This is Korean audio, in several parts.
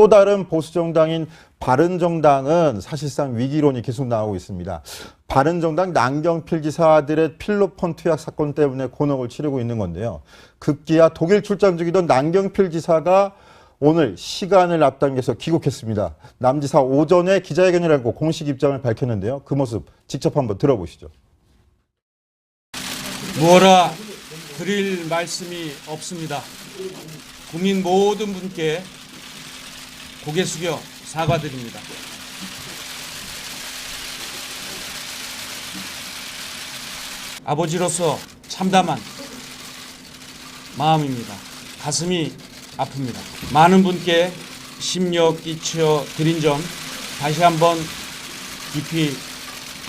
또 다른 보수 정당인 바른정당은 사실상 위기론이 계속 나오고 있습니다. 바른정당 남경필 지사 아들의 필로폰 투약 사건 때문에 곤혹을 치르고 있는 건데요. 급기야 독일 출장 중이던 남경필 지사가 오늘 시간을 앞당겨서 귀국했습니다. 남 지사 오전에 기자회견을 하고 공식 입장을 밝혔는데요. 그 모습 직접 한번 들어보시죠. 뭐라 드릴 말씀이 없습니다. 국민 모든 분께 고개 숙여 사과드립니다. 아버지로서 참담한 마음입니다. 가슴이 아픕니다. 많은 분께 심려 끼쳐 드린 점 다시 한번 깊이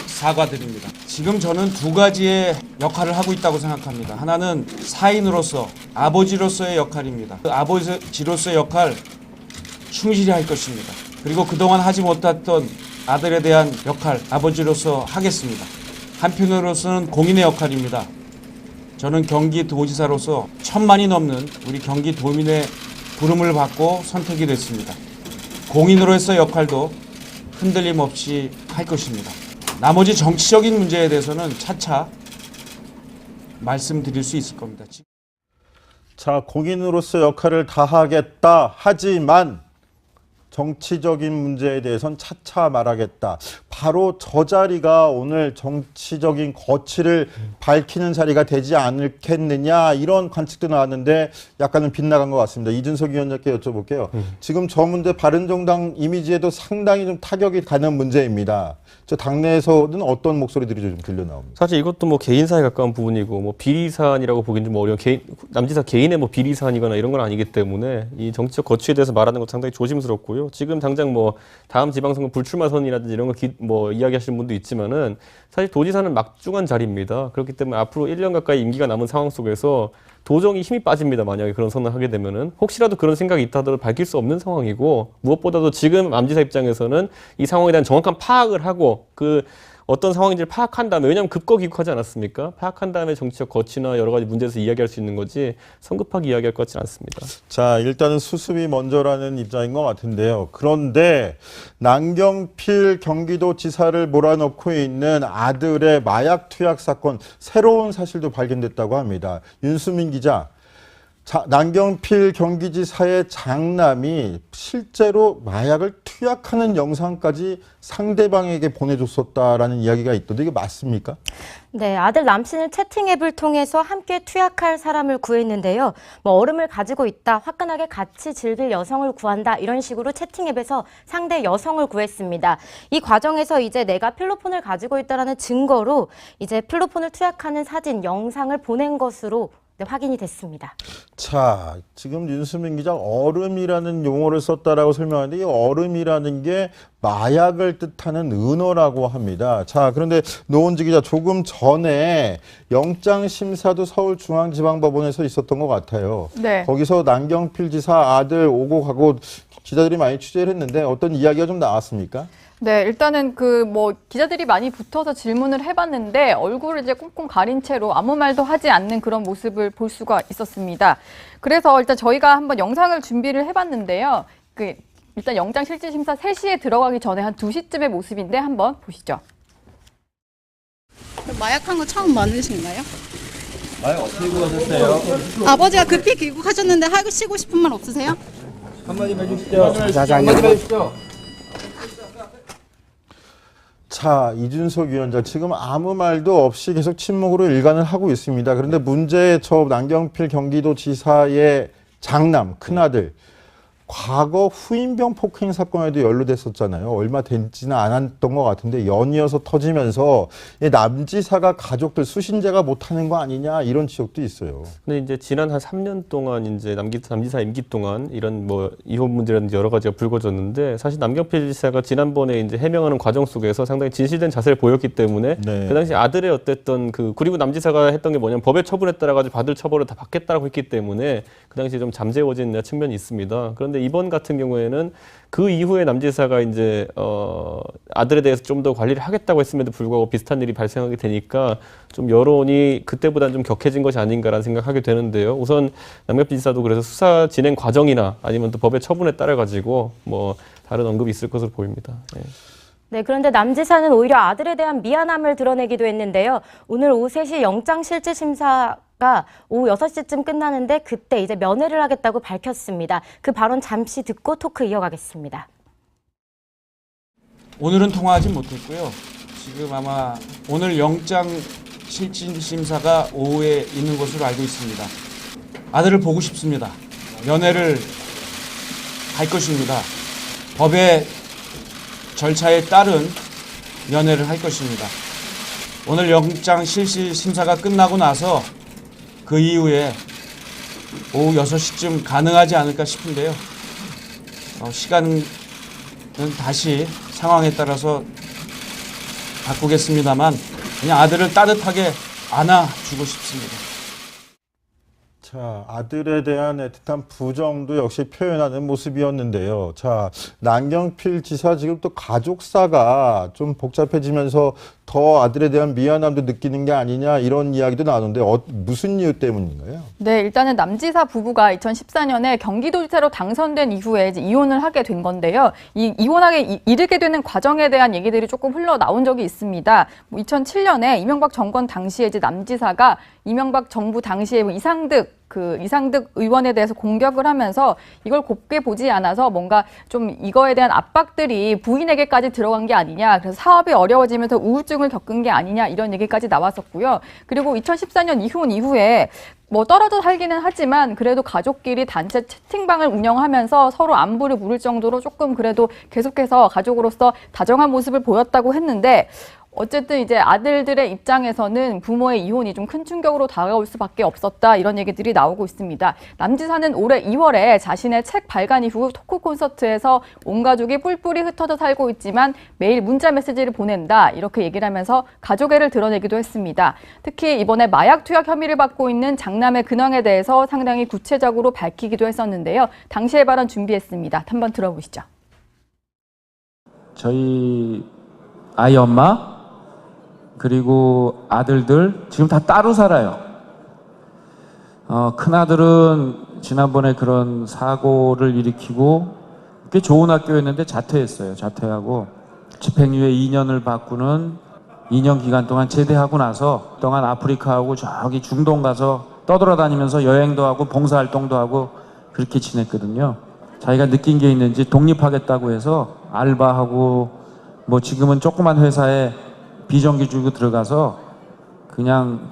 사과드립니다. 지금 저는 두 가지의 역할을 하고 있다고 생각합니다. 하나는 사인으로서, 아버지로서의 역할입니다. 그 아버지로서의 역할 충실히 할 것입니다. 그리고 그동안 하지 못했던 아들에 대한 역할, 아버지로서 하겠습니다. 한편으로서는 공인의 역할입니다. 저는 경기도지사로서 1,000만이 넘는 우리 경기도민의 부름을 받고 선택이 됐습니다. 공인으로서의 역할도 흔들림 없이 할 것입니다. 나머지 정치적인 문제에 대해서는 차차 말씀드릴 수 있을 겁니다. 자, 공인으로서 역할을 다하겠다. 하지만 정치적인 문제에 대해서는 차차 말하겠다. 바로 저 자리가 오늘 정치적인 거취를 밝히는 자리가 되지 않겠느냐 이런 관측도 나왔는데 약간은 빗나간 것 같습니다. 이준석 위원장께 여쭤볼게요. 지금 저 문제 바른정당 이미지에도 상당히 좀 타격이 가는 문제입니다. 저 당내에서는 어떤 목소리들이 좀 들려 나옵니다. 사실 이것도 뭐 개인사에 가까운 부분이고 뭐 비리 사안이라고 보기는 좀 어려운 남지사 개인의 뭐 비리 사안이거나 이런 건 아니기 때문에 이 정치적 거취에 대해서 말하는 것 상당히 조심스럽고요. 지금 당장 뭐 다음 지방선거 불출마 선이라든지 이런 거 뭐 이야기하시는 분도 있지만은 사실 도지사는 막중한 자리입니다. 그렇기 때문에 앞으로 1년 가까이 임기가 남은 상황 속에서 도정이 힘이 빠집니다. 만약에 그런 선언을 하게 되면은 혹시라도 그런 생각이 있다 하더라도 밝힐 수 없는 상황이고 무엇보다도 지금 남지사 입장에서는 이 상황에 대한 정확한 파악을 하고 그 어떤 상황인지를 파악한 다음에 왜냐하면 급거 귀국하지 않았습니까? 파악한 다음에 정치적 거취나 여러 가지 문제에서 이야기할 수 있는 거지 성급하게 이야기할 것 같지는 않습니다. 자, 일단은 수습이 먼저라는 입장인 것 같은데요. 그런데 남경필 경기도지사를 몰아넣고 있는 아들의 마약 투약 사건 새로운 사실도 발견됐다고 합니다. 윤수민 기자. 자, 남경필 경기지사의 장남이 실제로 마약을 투약하는 영상까지 상대방에게 보내줬었다라는 이야기가 있던데 이게 맞습니까? 네, 아들 남씨는 채팅앱을 통해서 함께 투약할 사람을 구했는데요. 뭐 얼음을 가지고 있다, 화끈하게 같이 즐길 여성을 구한다 이런 식으로 채팅앱에서 상대 여성을 구했습니다. 이 과정에서 이제 내가 필로폰을 가지고 있다라는 증거로 이제 필로폰을 투약하는 사진, 영상을 보낸 것으로 확인이 됐습니다. 자, 지금 윤수민 기자 얼음이라는 용어를 썼다라고 설명하는데 이 얼음이라는 게 마약을 뜻하는 은어라고 합니다. 자, 그런데 노원지 기자 조금 전에 영장 심사도 서울중앙지방법원에서 있었던 것 같아요. 네. 거기서 남경필 지사 아들 오고 가고 기자들이 많이 취재를 했는데 어떤 이야기가 좀 나왔습니까? 네, 일단은 기자들이 많이 붙어서 질문을 해봤는데 얼굴을 이제 꽁꽁 가린 채로 아무 말도 하지 않는 그런 모습을 볼 수가 있었습니다. 그래서 일단 저희가 한번 영상을 준비를 해봤는데요. 일단 영장 실질심사 3시에 들어가기 전에 한 2시쯤의 모습인데 한번 보시죠. 마약한 거 처음 많으신가요? 마약 어떻게 구하셨어요? 아버지가 급히 귀국하셨는데 하시고 싶은 말 없으세요? 한마디 해주시죠. 한마디 해주시죠. 자, 이준석 위원장 지금 아무 말도 없이 계속 침묵으로 일관을 하고 있습니다. 그런데 문제 저 남경필 경기도지사의 장남, 큰아들 과거 후임병 폭행 사건에도 연루됐었잖아요. 얼마 되지는 않았던 것 같은데 연이어서 터지면서 남지사가 가족들 수신제가 못하는 거 아니냐 이런 지적도 있어요. 근데 이제 지난 한 3년 동안 이제 남지사 임기 동안 이런 뭐 이혼 문제라든지 여러 가지가 불거졌는데 사실 남경필 지사가 지난번에 이제 해명하는 과정 속에서 상당히 진실된 자세를 보였기 때문에 네. 그 당시 아들의 어땠던 그리고 남지사가 했던 게 뭐냐면 법에 처분에 따라 가지고 받을 처벌을 다 받겠다고 했기 때문에 그 당시 좀 잠재워진 측면이 있습니다. 그런데 이번 같은 경우에는 그 이후에 남지사가 이제 아들에 대해서 좀 더 관리를 하겠다고 했음에도 불구하고 비슷한 일이 발생하게 되니까 좀 여론이 그때보다는 좀 격해진 것이 아닌가라는 생각하게 되는데요. 우선 남경필 지사도 그래서 수사 진행 과정이나 아니면 또 법의 처분에 따라 가지고 뭐 다른 언급이 있을 것으로 보입니다. 예. 네, 그런데 남 지사는 오히려 아들에 대한 미안함을 드러내기도 했는데요. 오늘 오후 3시 영장실질심사가 오후 6시쯤 끝나는데 그때 이제 면회를 하겠다고 밝혔습니다. 그 발언 잠시 듣고 토크 이어가겠습니다. 오늘은 통화하지 못했고요. 지금 아마 오늘 영장실질심사가 오후에 있는 것으로 알고 있습니다. 아들을 보고 싶습니다. 면회를 할 것입니다. 법의 절차에 따른 면회를 할 것입니다. 오늘 영장 실질 심사가 끝나고 나서 그 이후에 오후 6시쯤 가능하지 않을까 싶은데요. 시간은 다시 상황에 따라서 바꾸겠습니다만 그냥 아들을 따뜻하게 안아주고 싶습니다. 자, 아들에 대한 애틋한 부정도 역시 표현하는 모습이었는데요. 자, 남경필 지사 지금 또 가족사가 좀 복잡해지면서 더 아들에 대한 미안함도 느끼는 게 아니냐 이런 이야기도 나오는데 무슨 이유 때문인가요? 네, 일단은 남지사 부부가 2014년에 경기도지사로 당선된 이후에 이제 이혼을 하게 된 건데요. 이 이혼하게 이르게 되는 과정에 대한 얘기들이 조금 흘러나온 적이 있습니다. 2007년에 이명박 정권 당시에 이제 남지사가 이명박 정부 당시에 이상득 의원에 대해서 공격을 하면서 이걸 곱게 보지 않아서 뭔가 좀 이거에 대한 압박들이 부인에게까지 들어간 게 아니냐. 그래서 사업이 어려워지면서 우울증을 겪은 게 아니냐 이런 얘기까지 나왔었고요. 그리고 2014년 이혼 이후에 뭐 떨어져 살기는 하지만 그래도 가족끼리 단체 채팅방을 운영하면서 서로 안부를 물을 정도로 조금 그래도 계속해서 가족으로서 다정한 모습을 보였다고 했는데 어쨌든 이제 아들들의 입장에서는 부모의 이혼이 좀 큰 충격으로 다가올 수밖에 없었다 이런 얘기들이 나오고 있습니다. 남 지사는 올해 2월에 자신의 책 발간 이후 토크 콘서트에서 온 가족이 뿔뿔이 흩어져 살고 있지만 매일 문자 메시지를 보낸다 이렇게 얘기를 하면서 가족애를 드러내기도 했습니다. 특히 이번에 마약 투약 혐의를 받고 있는 장남의 근황에 대해서 상당히 구체적으로 밝히기도 했었는데요. 당시의 발언 준비했습니다. 한번 들어보시죠. 저희 아이 엄마 그리고 아들들 지금 다 따로 살아요. 큰아들은 지난번에 그런 사고를 일으키고 꽤 좋은 학교였는데 자퇴했어요. 자퇴하고 집행유예 2년을 받고는 2년 기간 동안 제대하고 나서 동안 아프리카하고 저기 중동 가서 떠돌아다니면서 여행도 하고 봉사활동도 하고 그렇게 지냈거든요. 자기가 느낀 게 있는지 독립하겠다고 해서 알바하고 뭐 지금은 조그만 회사에 비정규직으로 들어가서 그냥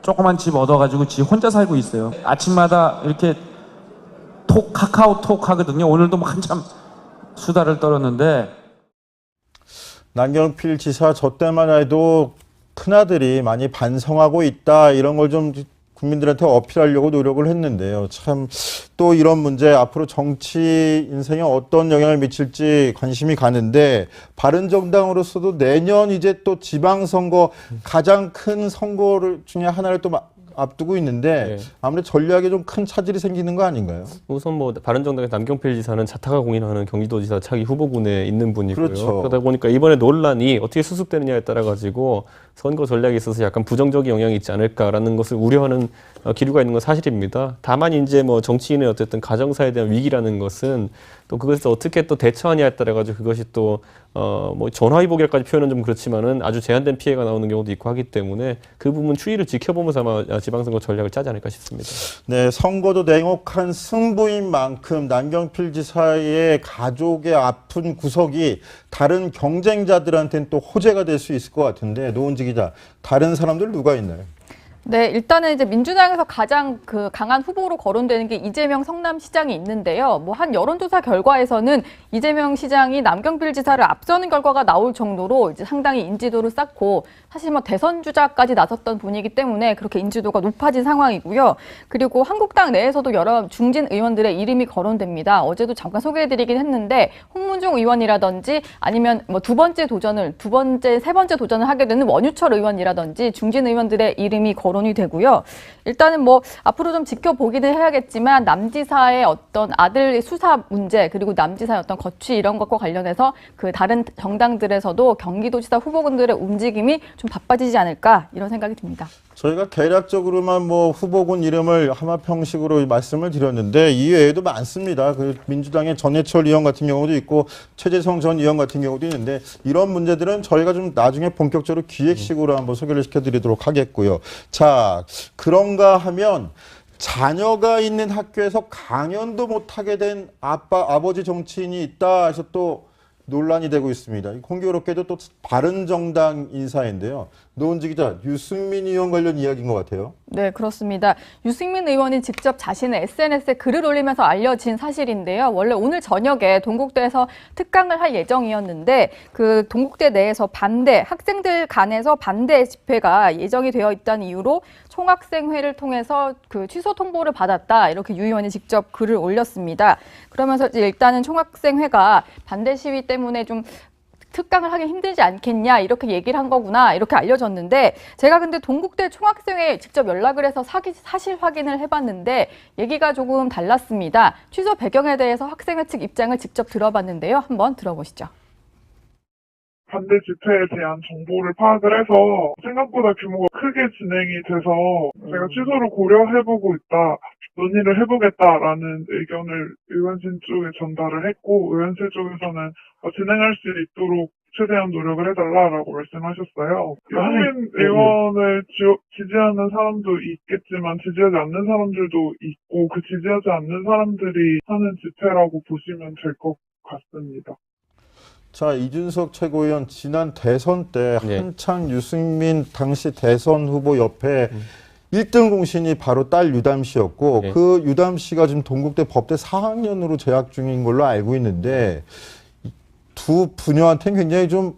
조그만 집 얻어가지고 지 혼자 살고 있어요. 아침마다 이렇게 카카오톡 하거든요. 오늘도 뭐 한참 수다를 떨었는데. 남경필 지사 저 때만 해도 큰아들이 많이 반성하고 있다 이런 걸 좀 국민들한테 어필하려고 노력을 했는데요. 참 또 이런 문제 앞으로 정치 인생에 어떤 영향을 미칠지 관심이 가는데 바른정당으로서도 내년 이제 또 지방선거 가장 큰 선거를 중에 하나를 또 앞두고 있는데 네. 아무래도 전략에 좀 큰 차질이 생기는 거 아닌가요? 우선 뭐 바른정당의 남경필 지사는 자타가 공인하는 경기도지사 차기 후보군에 있는 분이고요. 그렇죠. 그러다 보니까 이번에 논란이 어떻게 수습되느냐에 따라 가지고 선거 전략에 있어서 약간 부정적인 영향이 있지 않을까라는 것을 우려하는 기류가 있는 건 사실입니다. 다만 이제 뭐 정치인의 어쨌든 가정사에 대한 위기라는 것은 또 그것을 어떻게 또 대처하냐에 따라 가지고 그것이 또 뭐 전화위복이라까지 표현은 좀 그렇지만은 아주 제한된 피해가 나오는 경우도 있고 하기 때문에 그 부분 추이를 지켜보면서 아마 지방선거 전략을 짜지 않을까 싶습니다. 네, 선거도 냉혹한 승부인 만큼 남경필 지사의 가족의 아픈 구석이 다른 경쟁자들한테는 또 호재가 될 수 있을 것 같은데 노은지 기자, 다른 사람들 누가 있나요? 네, 일단은 이제 민주당에서 가장 강한 후보로 거론되는 게 이재명 성남시장이 있는데요. 뭐 한 여론조사 결과에서는 이재명 시장이 남경필 지사를 앞서는 결과가 나올 정도로 이제 상당히 인지도를 쌓고 사실 뭐 대선 주자까지 나섰던 분이기 때문에 그렇게 인지도가 높아진 상황이고요. 그리고 한국당 내에서도 여러 중진 의원들의 이름이 거론됩니다. 어제도 잠깐 소개해드리긴 했는데 홍문종 의원이라든지 아니면 뭐 세 번째 도전을 하게 되는 원유철 의원이라든지 중진 의원들의 이름이 거론 거론이 되고요. 일단은 뭐 앞으로 좀 지켜보기는 해야겠지만 남지사의 어떤 아들 수사 문제 그리고 남지사의 어떤 거취 이런 것과 관련해서 그 다른 정당들에서도 경기도지사 후보군들의 움직임이 좀 바빠지지 않을까 이런 생각이 듭니다. 저희가 개략적으로만 뭐 후보군 이름을 하마평식으로 말씀을 드렸는데 이외에도 많습니다. 그 민주당의 전해철 의원 같은 경우도 있고 최재성 전 의원 같은 경우도 있는데 이런 문제들은 저희가 좀 나중에 본격적으로 기획식으로 한번 소개를 시켜드리도록 하겠고요. 자, 그런가 하면 자녀가 있는 학교에서 강연도 못하게 된 아버지 정치인이 있다 해서 또 논란이 되고 있습니다. 공교롭게도 또 바른정당 인사인데요. 노은지 기자, 유승민 의원 관련 이야기인 것 같아요. 네, 그렇습니다. 유승민 의원이 직접 자신의 SNS에 글을 올리면서 알려진 사실인데요. 원래 오늘 저녁에 동국대에서 특강을 할 예정이었는데 그 동국대 내에서 학생들 간에서 반대 집회가 예정이 되어 있다는 이유로 총학생회를 통해서 그 취소 통보를 받았다. 이렇게 유 의원이 직접 글을 올렸습니다. 그러면서 일단은 총학생회가 반대 시위 때문에 좀 특강을 하기 힘들지 않겠냐 이렇게 얘기를 한 거구나 이렇게 알려졌는데 제가 근데 동국대 총학생회에 직접 연락을 해서 사실 확인을 해봤는데 얘기가 조금 달랐습니다. 취소 배경에 대해서 학생회 측 입장을 직접 들어봤는데요. 한번 들어보시죠. 반대 집회에 대한 정보를 파악을 해서 생각보다 규모가 크게 진행이 돼서 제가 취소를 고려해보고 있다, 논의를 해보겠다라는 의견을 의원실 쪽에 전달을 했고 의원실 쪽에서는 진행할 수 있도록 최대한 노력을 해달라라고 말씀하셨어요. 유승민 의원을 지지하는 사람도 있겠지만 지지하지 않는 사람들도 있고 그 지지하지 않는 사람들이 하는 집회라고 보시면 될 것 같습니다. 자, 이준석 최고위원 지난 대선 때 네. 한창 유승민 당시 대선 후보 옆에 1등 공신이 바로 딸 유담 씨였고 네. 그 유담 씨가 지금 동국대 법대 4학년으로 재학 중인 걸로 알고 있는데 두 부녀한테는 굉장히 좀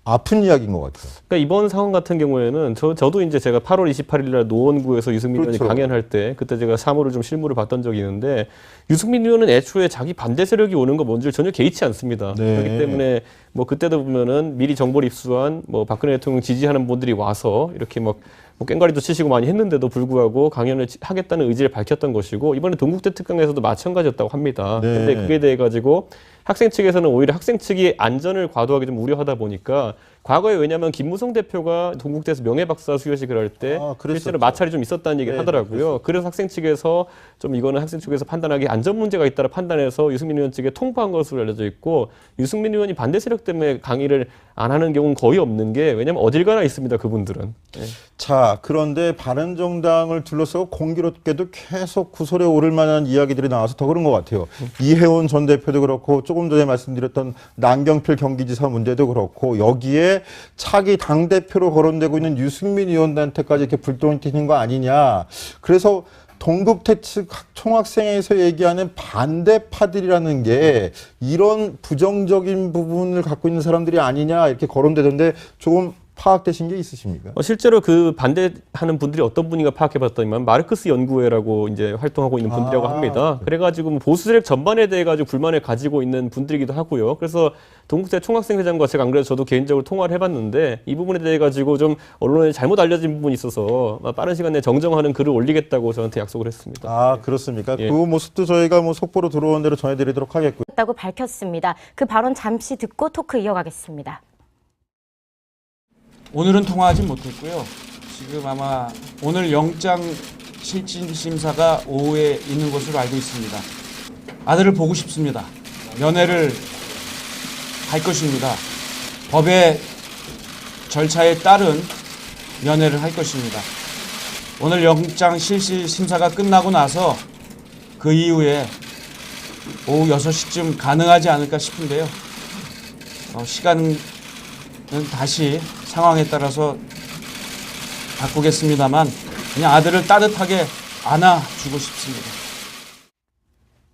아픈 이야기인 것 같아요. 그러니까 이번 상황 같은 경우에는 저도 이제 제가 8월 28일 날 노원구에서 유승민 의원이 그렇죠. 강연할 때 그때 제가 사무를 좀 실무를 봤던 적이 있는데 유승민 의원은 애초에 자기 반대 세력이 오는 거 뭔지를 전혀 개의치 않습니다. 네. 그렇기 때문에 뭐 그때도 보면은 미리 정보를 입수한 뭐 박근혜 대통령 지지하는 분들이 와서 이렇게 뭐 꽹과리도 치시고 많이 했는데도 불구하고 강연을 하겠다는 의지를 밝혔던 것이고 이번에 동국대 특강에서도 마찬가지였다고 합니다. 네. 근데 그게 대해 가지고 학생 측에서는 오히려 학생 측이 안전을 과도하게 좀 우려하다 보니까 과거에 왜냐하면 김무성 대표가 동국대에서 명예박사 수여식을 할 때 실제로 마찰이 좀 있었다는 얘기를 하더라고요. 그래서 학생 측에서 좀 이거는 학생 측에서 판단하기 안전 문제가 있다라 판단해서 유승민 의원 측에 통보한 것으로 알려져 있고 유승민 의원이 반대 세력 때문에 강의를 안 하는 경우는 거의 없는 게 왜냐하면 어딜 가나 있습니다. 그분들은. 네. 자, 그런데 바른정당을 둘러싸고 공교롭게도 계속 구설에 오를 만한 이야기들이 나와서 더 그런 것 같아요. 이혜원 전 대표도 그렇고 조금 전에 말씀드렸던 남경필 경기지사 문제도 그렇고 여기에 차기 당대표로 거론되고 있는 유승민 의원한테까지 이렇게 불똥이 튀는 거 아니냐. 그래서 동국대 측 총학생회에서 얘기하는 반대파들이라는 게 이런 부정적인 부분을 갖고 있는 사람들이 아니냐 이렇게 거론되던데 조금 파악되신 게 있으십니까? 실제로 그 반대하는 분들이 어떤 분인가 파악해봤더니만 마르크스 연구회라고 이제 활동하고 있는 분들이라고 합니다. 그래가지고 뭐 보수 세력 전반에 대해 가지고 불만을 가지고 있는 분들이기도 하고요. 그래서 동국대 총학생회장과 제가 안 그래도 저도 개인적으로 통화를 해봤는데 이 부분에 대해 가지고 좀 언론에 잘못 알려진 부분이 있어서 빠른 시간 내에 정정하는 글을 올리겠다고 저한테 약속을 했습니다. 아, 그렇습니까? 예. 그 모습도 저희가 뭐 속보로 들어온 대로 전해드리도록 하겠고요. 다고 밝혔습니다. 그 발언 잠시 듣고 토크 이어가겠습니다. 오늘은 통화하지 못했고요. 지금 아마 오늘 영장 실질 심사가 오후에 있는 것으로 알고 있습니다. 아들을 보고 싶습니다. 면회를 할 것입니다. 법의 절차에 따른 면회를 할 것입니다. 오늘 영장 실질 심사가 끝나고 나서 그 이후에 오후 6시쯤 가능하지 않을까 싶은데요. 시간은 다시 상황에 따라서 바꾸겠습니다만 그냥 아들을 따뜻하게 안아주고 싶습니다.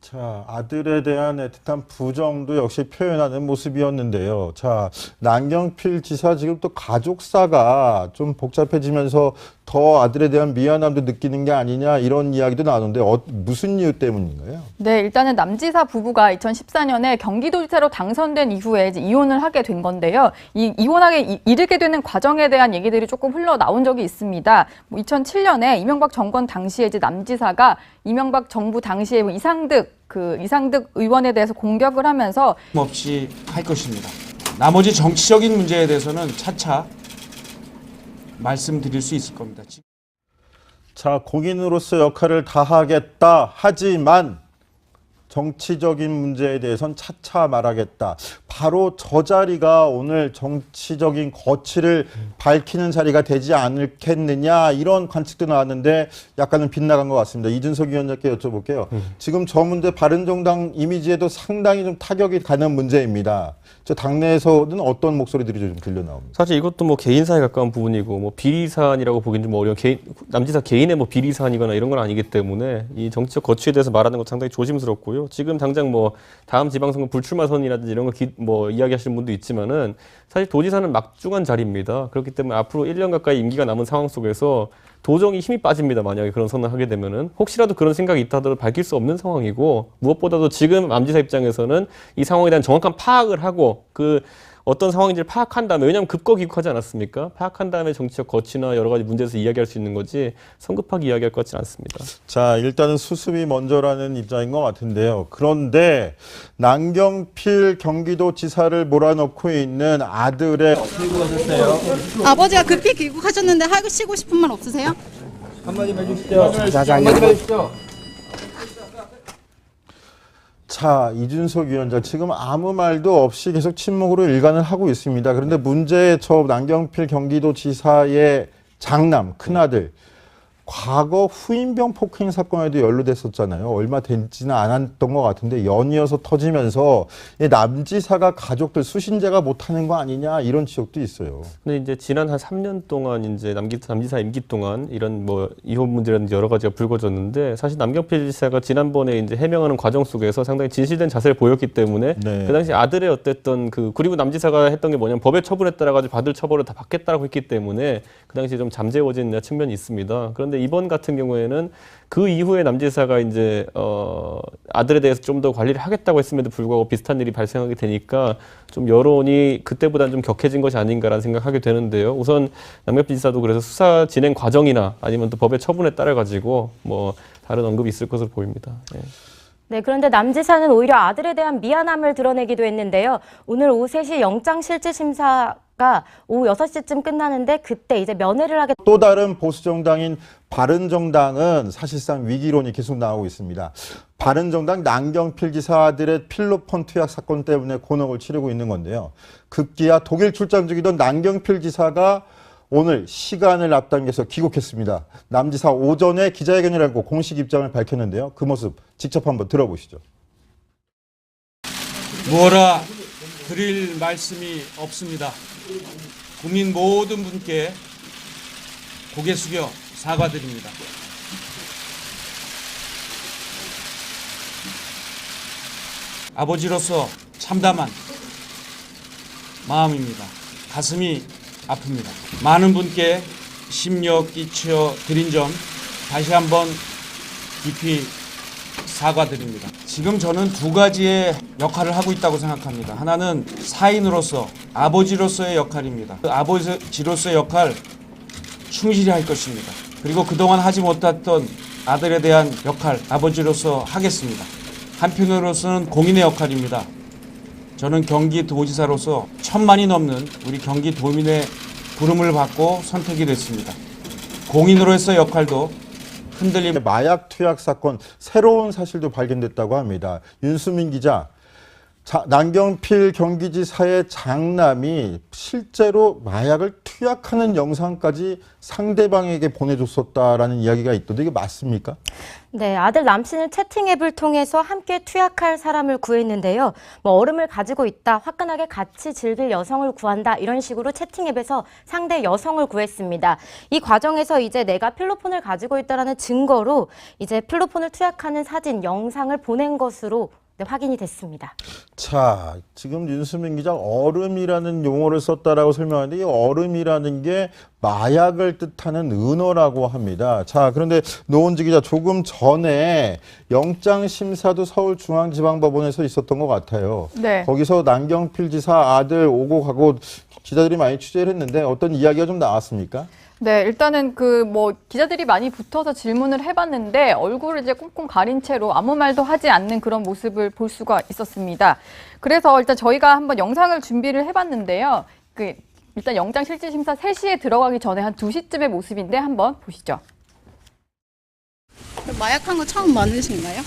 자, 아들에 대한 애틋한 부정도 역시 표현하는 모습이었는데요. 자, 남경필 지사 지금 또 가족사가 좀 복잡해지면서 더 아들에 대한 미안함도 느끼는 게 아니냐 이런 이야기도 나오는데 무슨 이유 때문인가요? 네, 일단은 남지사 부부가 2014년에 경기도지사로 당선된 이후에 이제 이혼을 하게 된 건데요. 이 이혼하게 이르게 되는 과정에 대한 얘기들이 조금 흘러나온 적이 있습니다. 2007년에 이명박 정권 당시에 이제 남지사가 이명박 정부 당시에 이상득 의원에 대해서 공격을 하면서 없이 할 것입니다. 나머지 정치적인 문제에 대해서는 차차 말씀드릴 수 있을 겁니다. 자, 공인으로서 역할을 다하겠다 하지만 정치적인 문제에 대해서는 차차 말하겠다. 바로 저 자리가 오늘 정치적인 거취를 밝히는 자리가 되지 않겠느냐 이런 관측도 나왔는데 약간은 빗나간 것 같습니다. 이준석 위원장께 여쭤볼게요. 지금 저 문제 바른정당 이미지에도 상당히 좀 타격이 가는 문제입니다. 저 당내에서는 어떤 목소리들이 좀 들려 나옵니다. 사실 이것도 뭐 개인사에 가까운 부분이고 뭐 비리 사안이라고 보기는 좀 어려운 남지사 개인의 뭐 비리 사안이거나 이런 건 아니기 때문에 이 정치적 거취에 대해서 말하는 것 상당히 조심스럽고요. 지금 당장 뭐 다음 지방선거 불출마 선이라든지 이런 걸 뭐 이야기하시는 분도 있지만은 사실 도지사는 막중한 자리입니다. 그렇기 때문에 앞으로 1년 가까이 임기가 남은 상황 속에서 도정이 힘이 빠집니다. 만약에 그런 선언을 하게 되면은 혹시라도 그런 생각이 있다 하더라도 밝힐 수 없는 상황이고 무엇보다도 지금 남지사 입장에서는 이 상황에 대한 정확한 파악을 하고 어떤 상황인지를 파악한 다음에 왜냐하면 급거 귀국하지 않았습니까? 파악한 다음에 정치적 거취나 여러 가지 문제에서 이야기할 수 있는 거지 성급하게 이야기할 것 같지는 않습니다. 자, 일단은 수습이 먼저라는 입장인 것 같은데요. 그런데 남경필 경기도지사를 몰아넣고 있는 아들의 어떻게 구하셨어요? 아버지가 급히 귀국하셨는데 하시고 싶은 말 없으세요? 한마디만 해주시죠. 한마디만 해주시죠. 자, 이준석 위원장 지금 아무 말도 없이 계속 침묵으로 일관을 하고 있습니다. 그런데 문제 저 남경필 경기도지사의 장남, 큰아들 과거 후임병 폭행 사건에도 연루됐었잖아요. 얼마 되지는 않았던 것 같은데 연이어서 터지면서 남지사가 가족들 수신제가 못하는 거 아니냐 이런 지적도 있어요. 근데 이제 지난 한 3년 동안 이제 남지사 임기 동안 이런 뭐 이혼 문제라든지 여러 가지가 불거졌는데 사실 남경필 지사가 지난번에 이제 해명하는 과정 속에서 상당히 진실된 자세를 보였기 때문에 네. 그 당시 아들의 어땠던 그리고 남지사가 했던 게 뭐냐면 법의 처분에 따라 가지고 받을 처벌을 다 받겠다라고 했기 때문에 그 당시 좀 잠재워진 측면이 있습니다. 그런데 이번 같은 경우에는 그 이후에 남지사가 이제 아들에 대해서 좀 더 관리를 하겠다고 했음에도 불구하고 비슷한 일이 발생하게 되니까 좀 여론이 그때보다는 좀 격해진 것이 아닌가라는 생각하게 되는데요. 우선 남경필 지사도 그래서 수사 진행 과정이나 아니면 또 법의 처분에 따라 가지고 뭐 다른 언급이 있을 것으로 보입니다. 예. 네, 그런데 남지사는 오히려 아들에 대한 미안함을 드러내기도 했는데요. 오늘 오후 3시 영장실질심사가 오후 6시쯤 끝나는데 그때 이제 면회를 하게 또 다른 보수정당인 바른정당은 사실상 위기론이 계속 나오고 있습니다. 바른정당 남경필 지사 아들의 필로폰 투약 사건 때문에 곤혹을 치르고 있는 건데요. 급기야 독일 출장 중이던 남경필 지사가 오늘 시간을 앞당겨서 귀국했습니다. 남지사 오전에 기자회견을 하고 공식 입장을 밝혔는데요. 그 모습 직접 한번 들어보시죠. 뭐라 드릴 말씀이 없습니다. 국민 모든 분께 고개 숙여 사과드립니다. 아버지로서 참담한 마음입니다. 가슴이 아픕니다. 많은 분께 심려 끼쳐 드린 점 다시 한번 깊이 사과드립니다. 지금 저는 두 가지의 역할을 하고 있다고 생각합니다. 하나는 사인으로서 아버지로서의 역할입니다. 그 아버지로서의 역할 충실히 할 것입니다. 그리고 그동안 하지 못했던 아들에 대한 역할 아버지로서 하겠습니다. 한편으로서는 공인의 역할입니다. 저는 경기도지사로서 1000만이 넘는 우리 경기도민의 부름을 받고 선택이 됐습니다. 공인으로서의 역할도 흔들림. 마약 투약 사건 새로운 사실도 발견됐다고 합니다. 윤수민 기자, 남경필 경기지사의 장남이 실제로 마약을 투약하는 영상까지 상대방에게 보내줬었다라는 이야기가 있던데 이게 맞습니까? 네, 아들 남친을 채팅 앱을 통해서 함께 투약할 사람을 구했는데요. 뭐 얼음을 가지고 있다, 화끈하게 같이 즐길 여성을 구한다 이런 식으로 채팅 앱에서 상대 여성을 구했습니다. 이 과정에서 이제 내가 필로폰을 가지고 있다라는 증거로 이제 필로폰을 투약하는 사진, 영상을 보낸 것으로 확인이 됐습니다. 자, 지금 윤수민 기자 얼음이라는 용어를 썼다라고 설명하는데 이 얼음이라는 게 마약을 뜻하는 은어라고 합니다. 자, 그런데 노원지 기자 조금 전에 영장 심사도 서울중앙지방법원에서 있었던 것 같아요. 네. 거기서 남경필 지사 아들 오고 가고 기자들이 많이 취재를 했는데 어떤 이야기가 좀 나왔습니까? 네, 일단은 기자들이 많이 붙어서 질문을 해봤는데 얼굴을 이제 꽁꽁 가린 채로 아무 말도 하지 않는 그런 모습을 볼 수가 있었습니다. 그래서 일단 저희가 한번 영상을 준비를 해봤는데요. 일단 영장 실질심사 3시에 들어가기 전에 한 2시쯤의 모습인데 한번 보시죠. 마약한 거 처음 많으신가요?